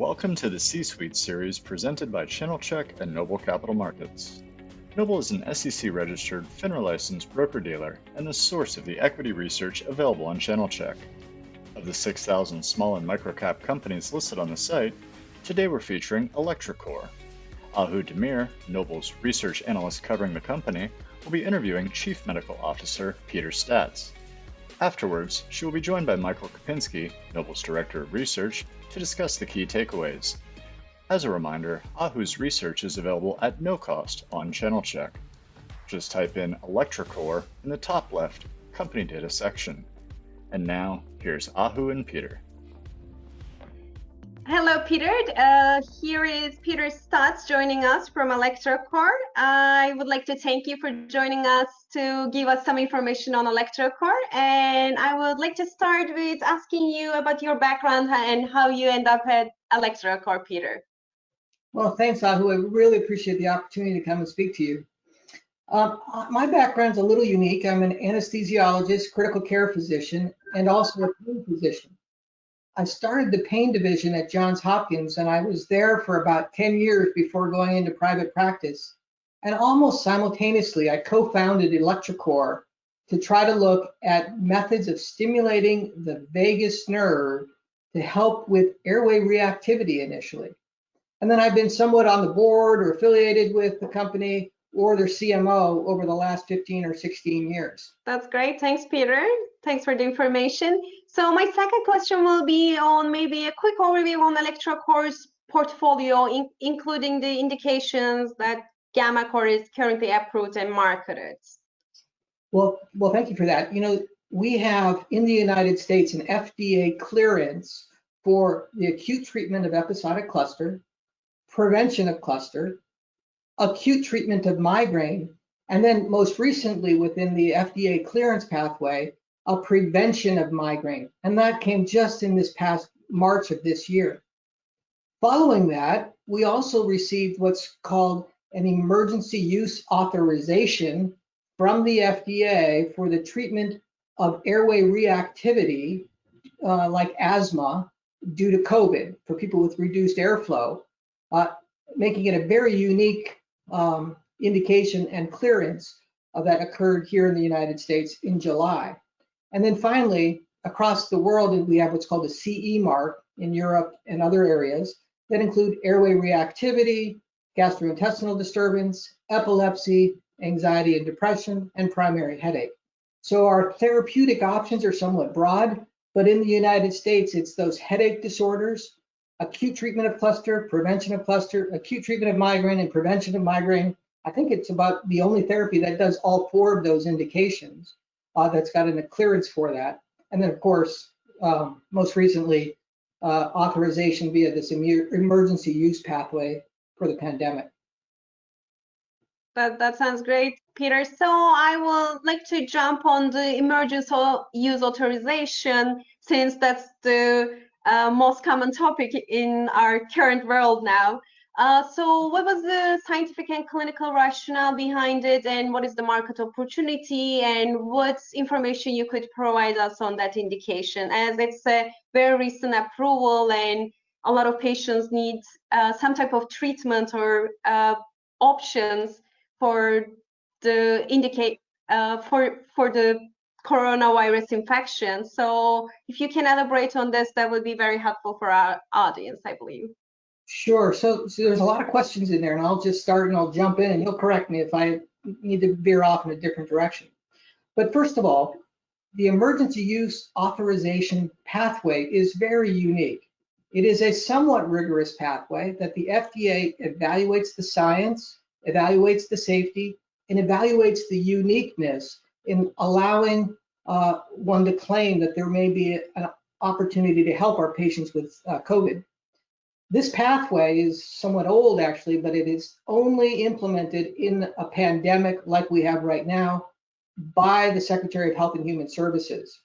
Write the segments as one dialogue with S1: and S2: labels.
S1: Welcome to the C-Suite Series presented by Channelchek and Noble Capital Markets. Noble is an SEC-registered, FINRA-licensed broker-dealer and the source of the equity research available on Channelchek. Of the 6,000 small and microcap companies listed on the site, today we're featuring electroCore. Ahu Demir, Noble's research analyst covering the company, will be interviewing Chief Medical Officer Peter Staats. Afterwards, she will be joined by Michael Kopinski, Noble's Director of Research, to discuss the key takeaways. As a reminder, Ahu's research is available at no cost on Channelchek. Just type in electroCore in the top left Company Data section. And now, here's Ahu and Peter.
S2: Hello, Peter. Here is Peter Staats joining us from electroCore. I would like to thank you for joining us to give us some information on electroCore. And I would like to start with asking you about your background and how you end up at electroCore, Peter.
S3: Well, thanks, Ahu. I really appreciate the opportunity to come and speak to you. My background's a little unique. I'm an anesthesiologist, critical care physician, and also a pain physician. I started the pain division at Johns Hopkins, and I was there for about 10 years before going into private practice. And almost simultaneously, I co-founded electroCore to try to look at methods of stimulating the vagus nerve to help with airway reactivity initially. And then I've been somewhat on the board or affiliated with the company or their CMO over the last 15 or 16 years.
S2: That's great. Thanks, Peter. Thanks for the information. So my second question will be on maybe a quick overview on electroCore's portfolio, including the indications that GammaCore is currently approved and marketed.
S3: Well, thank you for that. You know, we have in the United States an FDA clearance for the acute treatment of episodic cluster, prevention of cluster, acute treatment of migraine, and then most recently within the FDA clearance pathway, a prevention of migraine. And that came just in this past March of this year. Following that, we also received what's called an emergency use authorization from the FDA for the treatment of airway reactivity, like asthma, due to COVID for people with reduced airflow, making it a very unique indication and clearance that occurred here in the United States in July. And then finally, across the world, we have what's called a CE mark in Europe and other areas that include airway reactivity, gastrointestinal disturbance, epilepsy, anxiety and depression, and primary headache. So our therapeutic options are somewhat broad, but in the United States, it's those headache disorders, acute treatment of cluster, prevention of cluster, acute treatment of migraine, and prevention of migraine. I think it's about the only therapy that does all four of those indications that's got a clearance for that. And then, of course, most recently, authorization via this emergency use pathway for the pandemic.
S2: That sounds great, Peter. So I would like to jump on the emergency use authorization, since that's the most common topic in our current world now. So what was the scientific and clinical rationale behind it, and what is the market opportunity, and what information you could provide us on that indication, as it's a very recent approval and a lot of patients need some type of treatment or options for the for the coronavirus infection. So if you can elaborate on this, that would be very helpful for our audience, I believe.
S3: Sure. So there's a lot of questions in there, and I'll just start and I'll jump in and you'll correct me if I need to veer off in a different direction. But first of all, the emergency use authorization pathway is very unique. It is a somewhat rigorous pathway that the FDA evaluates the science, evaluates the safety, and evaluates the uniqueness in allowing one to claim that there may be an opportunity to help our patients with COVID. This pathway is somewhat old, actually, but it is only implemented in a pandemic like we have right now by the Secretary of Health and Human Services.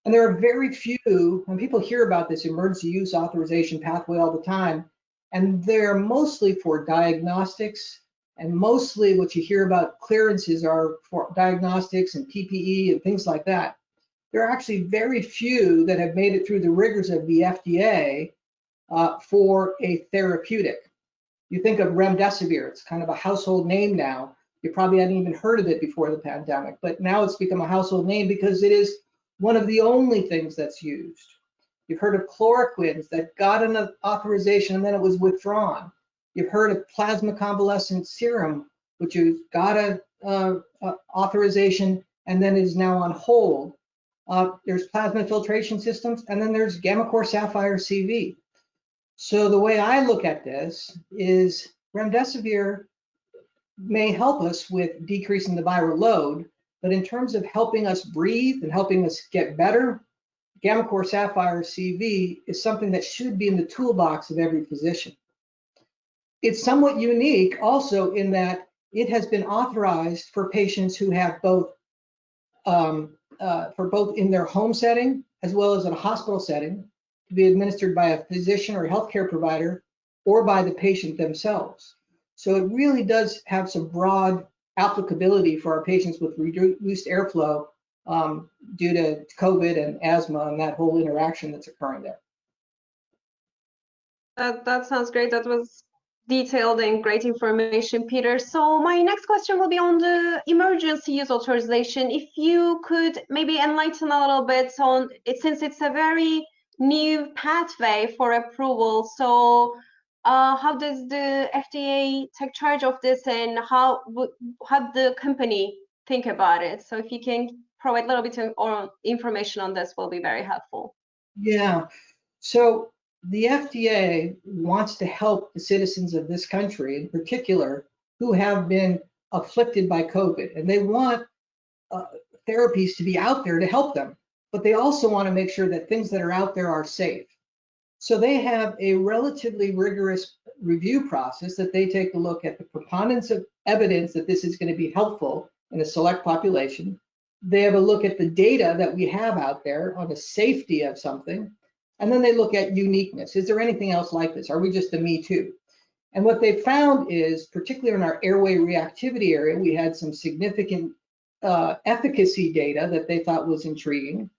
S3: And there are very few, when people hear about this emergency use authorization pathway all the time, and they're mostly for diagnostics, and mostly what you hear about clearances are for diagnostics and PPE and things like that. There are actually very few that have made it through the rigors of the FDA for a therapeutic. You think of remdesivir, it's kind of a household name now. You probably hadn't even heard of it before the pandemic, but now it's become a household name because it is one of the only things that's used. You've heard of chloroquines that got an authorization and then it was withdrawn. You've heard of plasma convalescent serum, which has got a authorization and then is now on hold. There's plasma filtration systems, and then there's GammaCore Sapphire CV. So the way I look at this is remdesivir may help us with decreasing the viral load, but in terms of helping us breathe and helping us get better, GammaCore Sapphire CV is something that should be in the toolbox of every physician. It's somewhat unique also in that it has been authorized for patients who have both in their home setting as well as in a hospital setting, to be administered by a physician or healthcare provider or by the patient themselves. So it really does have some broad applicability for our patients with reduced airflow due to COVID and asthma and that whole interaction that's occurring there.
S2: That sounds great. That was detailed and great information, Peter. So my next question will be on the emergency use authorization. If you could maybe enlighten a little bit on it, since it's a very new pathway for approval. So how does the FDA take charge of this, and how the company think about it? So if you can provide a little bit of information on this, will be very helpful.
S3: Yeah. So the FDA wants to help the citizens of this country, in particular, who have been afflicted by COVID, and they want therapies to be out there to help them, but they also want to make sure that things that are out there are safe. So they have a relatively rigorous review process that they take a look at the preponderance of evidence that this is going to be helpful in a select population. They have a look at the data that we have out there on the safety of something. And then they look at uniqueness. Is there anything else like this? Are we just a me too? And what they found is, particularly in our airway reactivity area, we had some significant efficacy data that they thought was intriguing.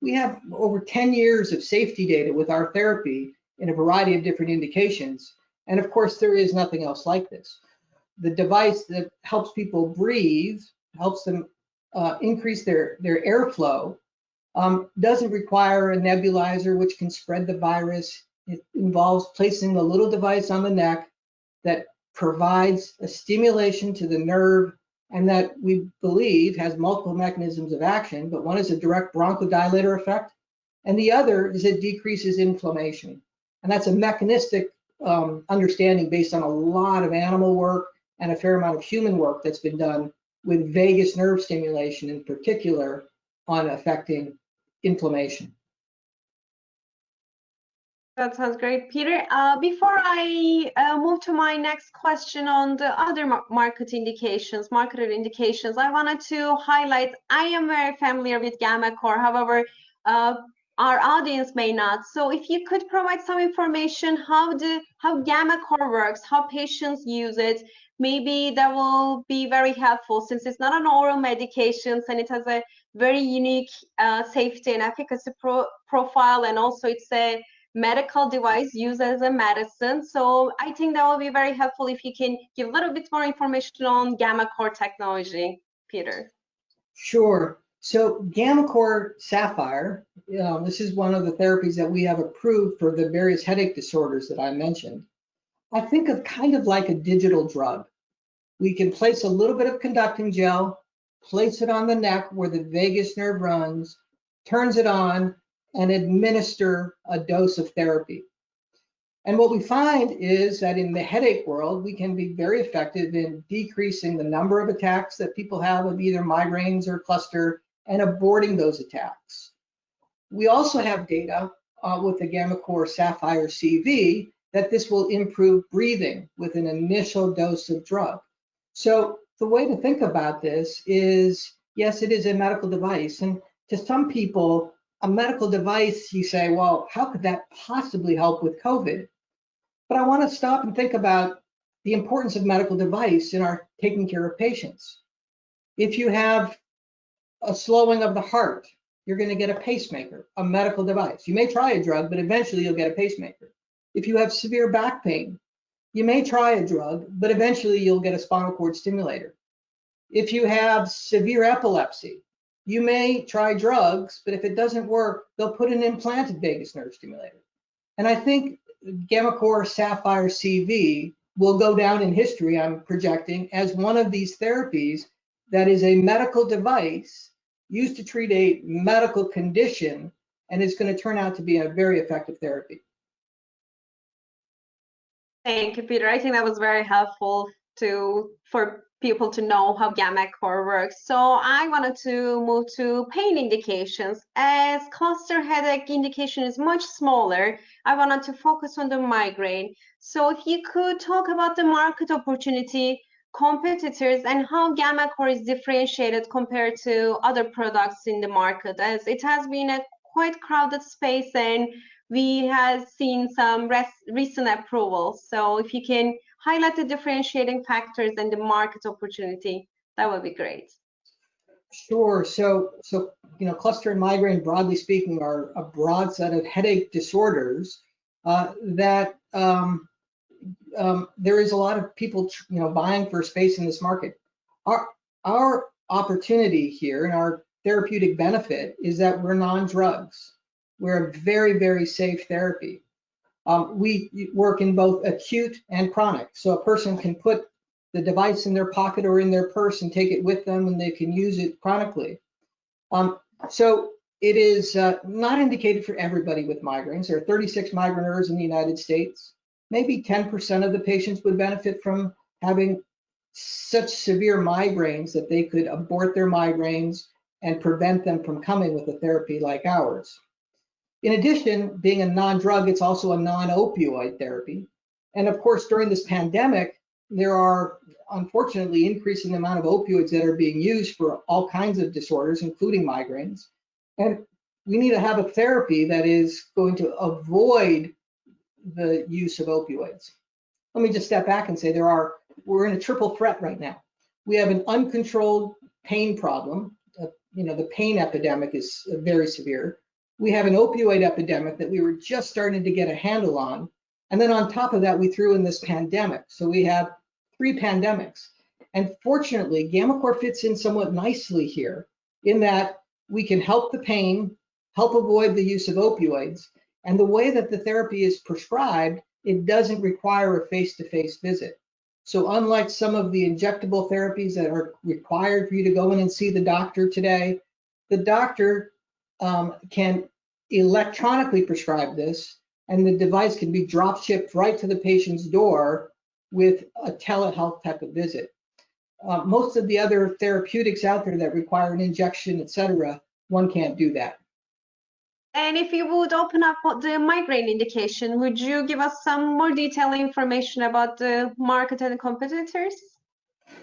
S3: We have over 10 years of safety data with our therapy in a variety of different indications. And of course, there is nothing else like this. The device that helps people breathe, helps them increase their airflow, doesn't require a nebulizer, which can spread the virus. It involves placing a little device on the neck that provides a stimulation to the nerve, and that we believe has multiple mechanisms of action, but one is a direct bronchodilator effect, and the other is it decreases inflammation. And that's a mechanistic understanding based on a lot of animal work and a fair amount of human work that's been done with vagus nerve stimulation in particular on affecting inflammation.
S2: That sounds great, Peter. Before I move to my next question on the other marketed indications, I wanted to highlight, I am very familiar with GammaCore, however, our audience may not. So if you could provide some information how GammaCore works, how patients use it, maybe that will be very helpful, since it's not an oral medication and it has a very unique safety and efficacy profile, and also it's a medical device used as a medicine. So I think that will be very helpful if you can give a little bit more information on GammaCore technology, Peter.
S3: Sure. So GammaCore Sapphire, this is one of the therapies that we have approved for the various headache disorders that I mentioned. I think of kind of like a digital drug. We can place a little bit of conducting gel, place it on the neck where the vagus nerve runs, turns it on, and administer a dose of therapy. And what we find is that in the headache world, we can be very effective in decreasing the number of attacks that people have of either migraines or cluster and aborting those attacks. We also have data with the GammaCore Sapphire CV that this will improve breathing with an initial dose of drug. So the way to think about this is, yes, it is a medical device. And to some people, a medical device, you say, well, how could that possibly help with COVID? But I want to stop and think about the importance of medical device in our taking care of patients. If you have a slowing of the heart, you're going to get a pacemaker, a medical device. You may try a drug, but eventually you'll get a pacemaker. If you have severe back pain, you may try a drug, but eventually you'll get a spinal cord stimulator. If you have severe epilepsy, you may try drugs, but if it doesn't work, they'll put an implanted vagus nerve stimulator. And I think GammaCore Sapphire CV will go down in history, I'm projecting, as one of these therapies that is a medical device used to treat a medical condition, and it's going to turn out to be a very effective therapy.
S2: Thank you, Peter. I think that was very helpful for people to know how GammaCore works. So I wanted to move to pain indications. As cluster headache indication is much smaller, I wanted to focus on the migraine. So if you could talk about the market opportunity, competitors, and how GammaCore is differentiated compared to other products in the market, as it has been a quite crowded space and we have seen some recent approvals. So if you can highlight the differentiating factors and the market opportunity, that would be great.
S3: Sure. So cluster and migraine, broadly speaking, are a broad set of headache disorders that there is a lot of people, vying for space in this market. Our opportunity here and our therapeutic benefit is that we're non-drugs. We're a very, very safe therapy. We work in both acute and chronic. So a person can put the device in their pocket or in their purse and take it with them, and they can use it chronically. So it is not indicated for everybody with migraines. There are 36 migraineurs in the United States. Maybe 10% of the patients would benefit from having such severe migraines that they could abort their migraines and prevent them from coming with a therapy like ours. In addition, being a non-drug, it's also a non-opioid therapy. And of course, during this pandemic, there are unfortunately increasing the amount of opioids that are being used for all kinds of disorders, including migraines. And we need to have a therapy that is going to avoid the use of opioids. Let me just step back and say we're in a triple threat right now. We have an uncontrolled pain problem. The pain epidemic is very severe. We have an opioid epidemic that we were just starting to get a handle on. And then on top of that, we threw in this pandemic. So we have 3 pandemics. And fortunately, GammaCore fits in somewhat nicely here in that we can help the pain, help avoid the use of opioids. And the way that the therapy is prescribed, it doesn't require a face-to-face visit. So unlike some of the injectable therapies that are required for you to go in and see the doctor today, the doctor can electronically prescribe this, and the device can be drop shipped right to the patient's door with a telehealth type of visit. Most of the other therapeutics out there that require an injection, etc., one can't do that.
S2: And if you would open up the migraine indication, would you give us some more detailed information about the market and the competitors?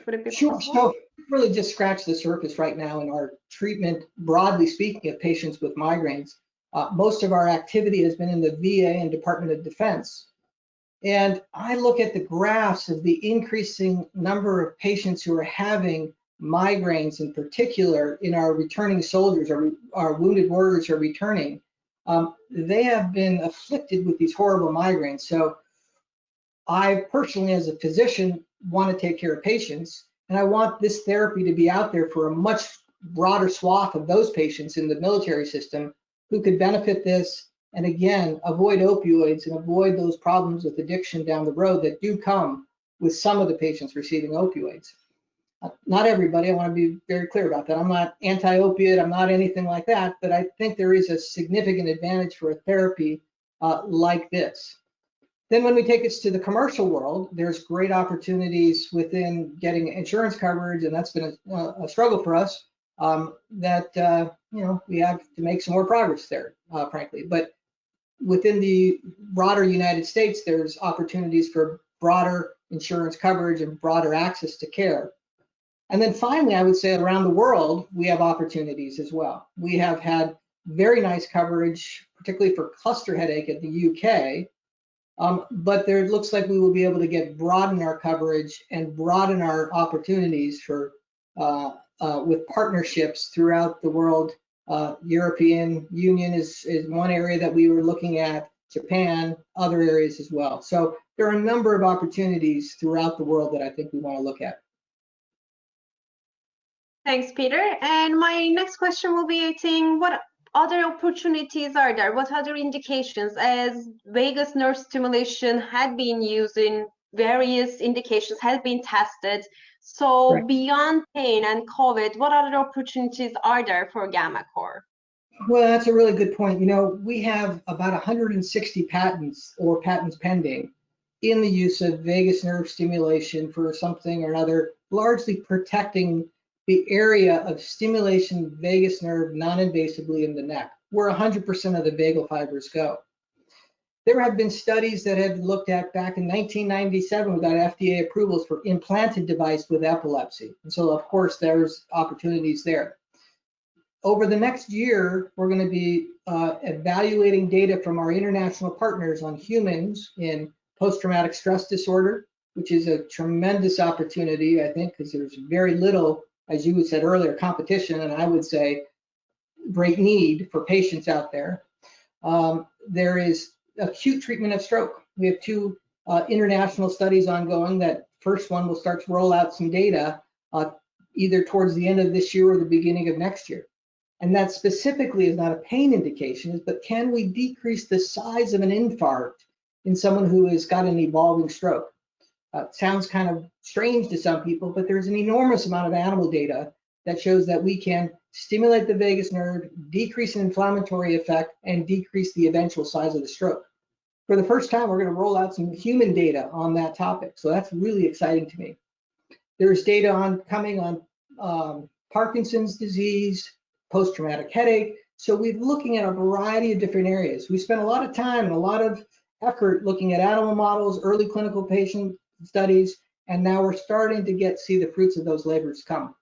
S2: Would it be
S3: Sure.
S2: possible?
S3: So really just scratch the surface right now in our treatment, broadly speaking, of patients with migraines. Most of our activity has been in the VA and Department of Defense. And I look at the graphs of the increasing number of patients who are having migraines, in particular in our returning soldiers, our wounded warriors are returning. They have been afflicted with these horrible migraines. So I personally, as a physician, want to take care of patients, and I want this therapy to be out there for a much broader swath of those patients in the military system who could benefit this, and again, avoid opioids and avoid those problems with addiction down the road that do come with some of the patients receiving opioids. Not everybody, I want to be very clear about that. I'm not anti-opiate, I'm not anything like that, but I think there is a significant advantage for a therapy like this. Then when we take it to the commercial world, there's great opportunities within getting insurance coverage, and that's been a struggle for us that we have to make some more progress there, frankly. But within the broader United States, there's opportunities for broader insurance coverage and broader access to care. And then finally, I would say around the world, we have opportunities as well. We have had very nice coverage, particularly for cluster headache in the UK. But there looks like we will be able to broaden our coverage and broaden our opportunities for with partnerships throughout the world. European Union is one area that we were looking at. Japan, other areas as well. So there are a number of opportunities throughout the world that I think we want to look at.
S2: Thanks, Peter. And my next question will be, I think, what other opportunities are there? What other indications, as vagus nerve stimulation had been used in various indications, has been tested. So
S3: Right.
S2: beyond pain and COVID, what other opportunities are there for GammaCore?
S3: Well, that's a really good point. You know, we have about 160 patents or patents pending in the use of vagus nerve stimulation for something or another, largely protecting the area of stimulation vagus nerve non-invasively in the neck, where 100% of the vagal fibers go. There have been studies that have looked at back in 1997, we got FDA approvals for implanted device with epilepsy. And so, of course, there's opportunities there. Over the next year, we're going to be evaluating data from our international partners on humans in post-traumatic stress disorder, which is a tremendous opportunity, I think, because there's very little, as you said earlier, competition, and I would say great need for patients out there. There is acute treatment of stroke. We have two international studies ongoing. That first one will start to roll out some data either towards the end of this year or the beginning of next year. And that specifically is not a pain indication, but can we decrease the size of an infarct in someone who has got an evolving stroke? It sounds kind of strange to some people, but there's an enormous amount of animal data that shows that we can stimulate the vagus nerve, decrease an inflammatory effect, and decrease the eventual size of the stroke. For the first time, we're going to roll out some human data on that topic. So that's really exciting to me. There's data coming on Parkinson's disease, post-traumatic headache. So we're looking at a variety of different areas. We spent a lot of time and a lot of effort looking at animal models, early clinical patient studies, and now we're starting to see the fruits of those labors come.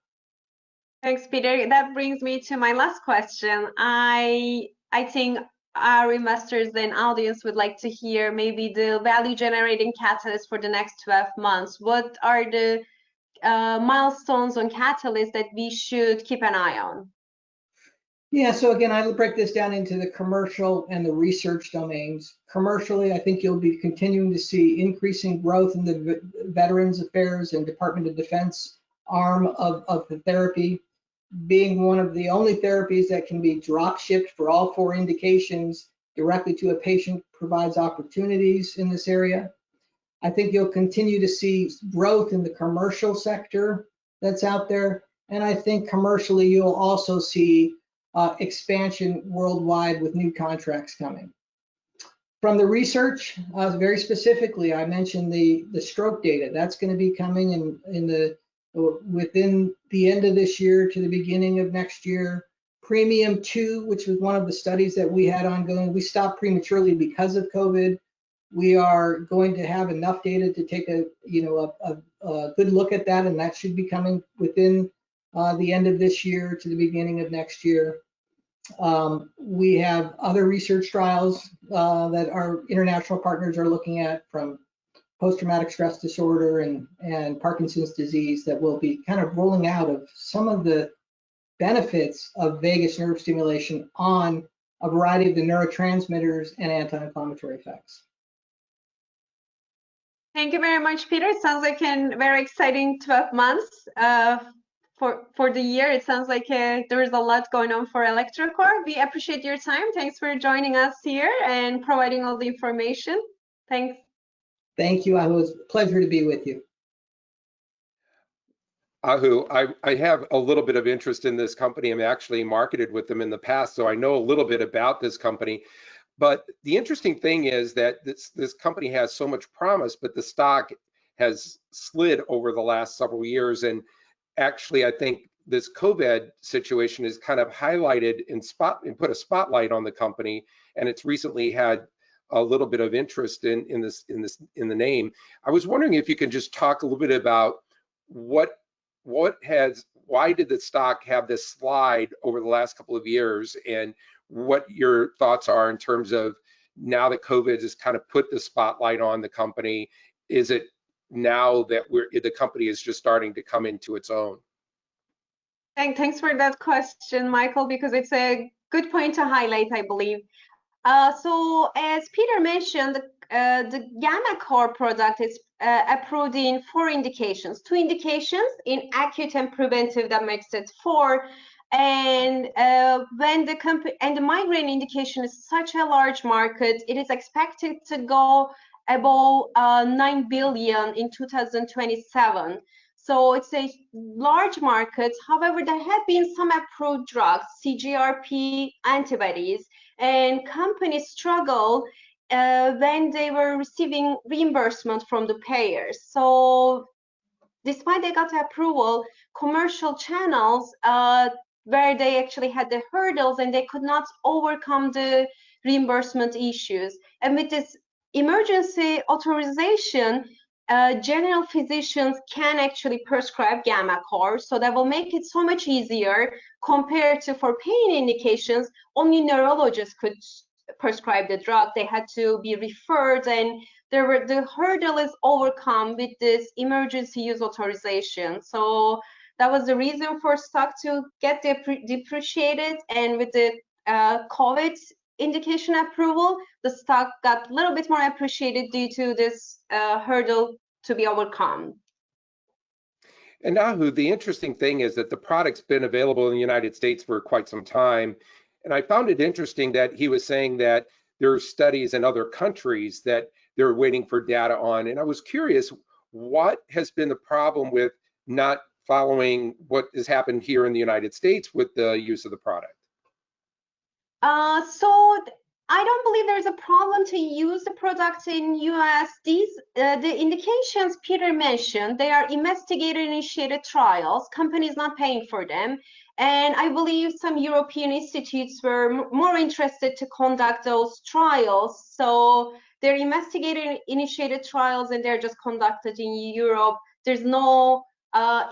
S2: Thanks, Peter. That brings me to my last question. I think our investors and audience would like to hear maybe the value generating catalyst for the next 12 months. What are the milestones on catalysts that we should keep an eye on?
S3: Yeah, so again, I'll break this down into the commercial and the research domains. Commercially, I think you'll be continuing to see increasing growth in the Veterans Affairs and Department of Defense arm of the therapy, being one of the only therapies that can be drop shipped for all 4 indications directly to a patient provides opportunities in this area. I think you'll continue to see growth in the commercial sector that's out there. And I think commercially, you'll also see expansion worldwide with new contracts coming. From the research, very specifically, I mentioned the stroke data. That's going to be coming within the end of this year to the beginning of next year. Premium 2, which was one of the studies that we had ongoing, we stopped prematurely because of COVID. We are going to have enough data to take a good look at that, and that should be coming within the end of this year to the beginning of next year. We have other research trials that our international partners are looking at, from post-traumatic stress disorder and Parkinson's disease, that will be kind of rolling out of some of the benefits of vagus nerve stimulation on a variety of the neurotransmitters and anti-inflammatory effects.
S2: Thank you very much, Peter. It sounds like a very exciting 12 months for the year. It sounds like there is a lot going on for electroCore. We appreciate your time. Thanks for joining us here and providing all the information. Thanks.
S3: Thank you. It was a pleasure to be with you.
S4: Ahu, I have a little bit of interest in this company. I'm actually marketed with them in the past, so I know a little bit about this company. But the interesting thing is that this company has so much promise, but the stock has slid over the last several years. And actually, I think this COVID situation is kind of highlighted and put a spotlight on the company. And it's recently had a little bit of interest in the name. I was wondering if you can just talk a little bit about why did the stock have this slide over the last couple of years, and what your thoughts are in terms of, now that COVID has kind of put the spotlight on the company, is it now that the company is just starting to come into its own?
S2: Thanks for that question, Michael, because it's a good point to highlight, I believe. So as Peter mentioned, the GammaCore product is approved in 4 indications. 2 indications in acute and preventive, that makes it 4. And when the migraine indication is such a large market, it is expected to go above 9 billion in 2027. So it's a large market. However, there have been some approved drugs, CGRP antibodies, and companies struggle when they were receiving reimbursement from the payers. So despite they got approval, commercial channels where they actually had the hurdles and they could not overcome the reimbursement issues. And with this emergency authorization, general physicians can actually prescribe GammaCore, so that will make it so much easier compared to for pain indications. Only neurologists could prescribe the drug. They had to be referred, and the hurdle is overcome with this emergency use authorization. So that was the reason for stock to get depreciated, and with the COVID indication approval, the stock got a little bit more appreciated due to this hurdle to be overcome.
S4: And Ahu, the interesting thing is that the product's been available in the United States for quite some time. And I found it interesting that he was saying that there are studies in other countries that they're waiting for data on. And I was curious, what has been the problem with not following what has happened here in the United States with the use of the product?
S2: So I don't believe there's a problem to use the product in US. These the indications Peter mentioned, they are investigator-initiated trials. Companies not paying for them. And I believe some European institutes were more interested to conduct those trials. So they're investigator-initiated trials, and they're just conducted in Europe. There's no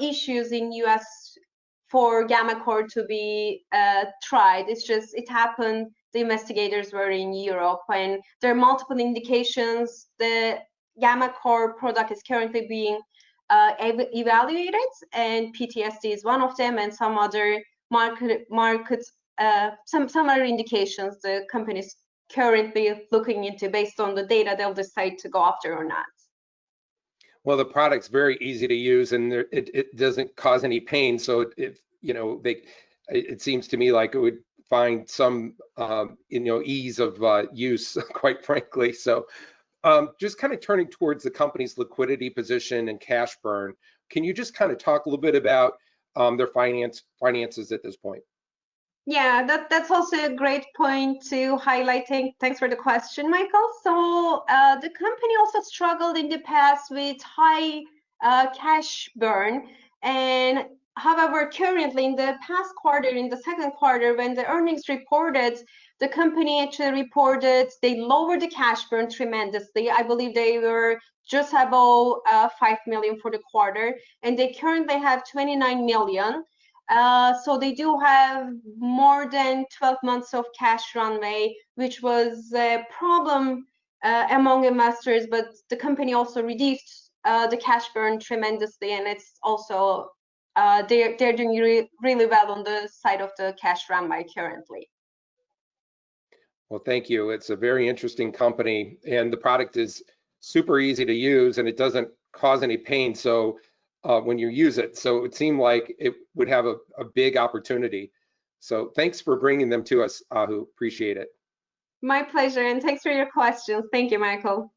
S2: issues in US for GammaCore to be tried. It's just, it happened, the investigators were in Europe, and there are multiple indications. The GammaCore product is currently being evaluated, and PTSD is one of them, and some other some other indications the company's currently looking into based on the data they'll decide to go after or not.
S4: Well, the product's very easy to use, and it doesn't cause any pain. So it seems to me like it would find some ease of use, quite frankly. So just kind of turning towards the company's liquidity position and cash burn, can you just kind of talk a little bit about their finances at this point?
S2: Yeah, that's also a great point to highlighting. Thanks for the question, Michael. So the company also struggled in the past with high cash burn, and however, currently in the past quarter, in the second quarter, when the earnings reported, the company actually reported they lowered the cash burn tremendously. I believe they were just above 5 million for the quarter, and they currently have 29 million. So they do have more than 12 months of cash runway, which was a problem among investors, but the company also reduced the cash burn tremendously, and it's also they're doing really well on the side of the cash runway currently.
S4: Well, thank you. It's a very interesting company, and the product is super easy to use, and it doesn't cause any pain. So when you use it, so it seemed like it would have a big opportunity. So thanks for bringing them to us, Ahu. Appreciate it.
S2: My pleasure, and thanks for your questions. Thank you, Michael.